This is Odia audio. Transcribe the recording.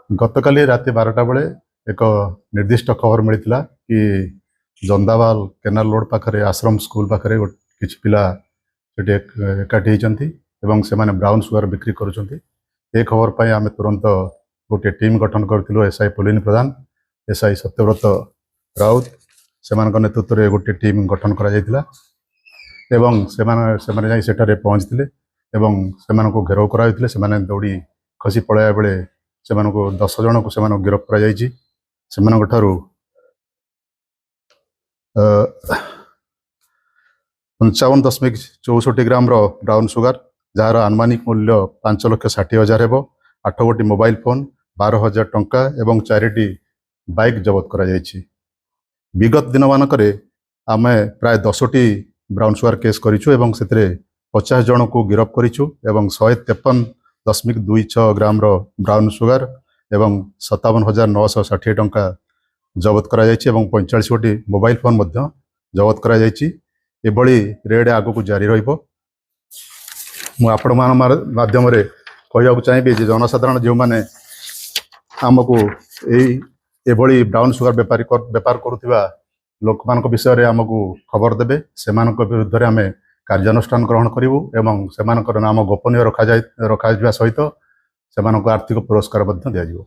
ଗତକାଲି ରାତି 12ଟା ବେଳେ ଏକ ନିର୍ଦ୍ଦିଷ୍ଟ ଖବର ମିଳିଥିଲା କି ଜନ୍ଦାବାଲ କେନାଲ ରୋଡ ପାଖରେ ଆଶ୍ରମ ସ୍କୁଲ ପାଖରେ କିଛି ପିଲା ସେଠି ଏକାଠି ହେଇଛନ୍ତି ଏବଂ ସେମାନେ ବ୍ରାଉନ ସୁଗାର ବିକ୍ରି କରୁଛନ୍ତି। ଏ ଖବର ପାଇଁ ଆମେ ତୁରନ୍ତ ଗୋଟିଏ ଟିମ୍ ଗଠନ କରିଥିଲୁ। ଏସ୍ଆଇ ପୁଲିନ ପ୍ରଧାନ, ଏସ୍ଆଇ ସତ୍ୟବ୍ରତ ରାଉତ ସେମାନଙ୍କ ନେତୃତ୍ୱରେ ଗୋଟିଏ ଟିମ୍ ଗଠନ କରାଯାଇଥିଲା ଏବଂ ସେମାନେ ଯାଇ ସେଠାରେ ପହଞ୍ଚିଥିଲେ ଏବଂ ସେମାନଙ୍କୁ ଘେରାଉ କରାଯାଇଥିଲେ। ସେମାନେ ଦୌଡ଼ି ଖସି ପଳାଇବା ବେଳେ ସେମାନଙ୍କୁ 10 ଜଣକୁ ସେମାନଙ୍କୁ ଗିରଫ କରାଯାଇଛି। ସେମାନଙ୍କ ଠାରୁ 55.64 ଗ୍ରାମର ବ୍ରାଉନ ସୁଗାର, ଯାହାର ଆନୁମାନିକ ମୂଲ୍ୟ 5,60,000 ହେବ, 8 ଗୋଟି ମୋବାଇଲ ଫୋନ, 12,000 ଟଙ୍କା ଏବଂ 4ଟି ବାଇକ୍ ଜବତ କରାଯାଇଛି। ବିଗତ ଦିନମାନଙ୍କରେ ଆମେ ପ୍ରାୟ 10ଟି ବ୍ରାଉନ ସୁଗାର କେସ୍ କରିଛୁ ଏବଂ ସେଥିରେ 50 ଜଣକୁ ଗିରଫ କରିଛୁ ଏବଂ 153.26 ଗ୍ରାମର ବ୍ରାଉନ ସୁଗାର ଏବଂ 57,960 ଟଙ୍କା ଜବତ କରାଯାଇଛି ଏବଂ 45 ଗୋଟି ମୋବାଇଲ ଫୋନ ମଧ୍ୟ ଜବତ କରାଯାଇଛି। ଏଭଳି ରେଡ୍ ଆଗକୁ ଜାରି ରହିବ। ମୁଁ ଆପଣମାନଙ୍କ ମାଧ୍ୟମରେ କହିବାକୁ ଚାହିଁବି ଯେ ଜନସାଧାରଣ ଯେଉଁମାନେ ଆମକୁ ଏଭଳି ବ୍ରାଉନ ସୁଗାର ବେପାର କରୁଥିବା ଲୋକମାନଙ୍କ ବିଷୟରେ ଆମକୁ ଖବର ଦେବେ, ସେମାନଙ୍କ ବିରୁଦ୍ଧରେ ଆମେ କାର୍ଯ୍ୟାନୁଷ୍ଠାନ ଗ୍ରହଣ କରିବୁ ଏବଂ ସେମାନଙ୍କର ନାମ ଗୋପନୀୟ ରଖାଯିବା ସହିତ ସେମାନଙ୍କୁ ଆର୍ଥିକ ପୁରସ୍କାର ମଧ୍ୟ ଦିଆଯିବ।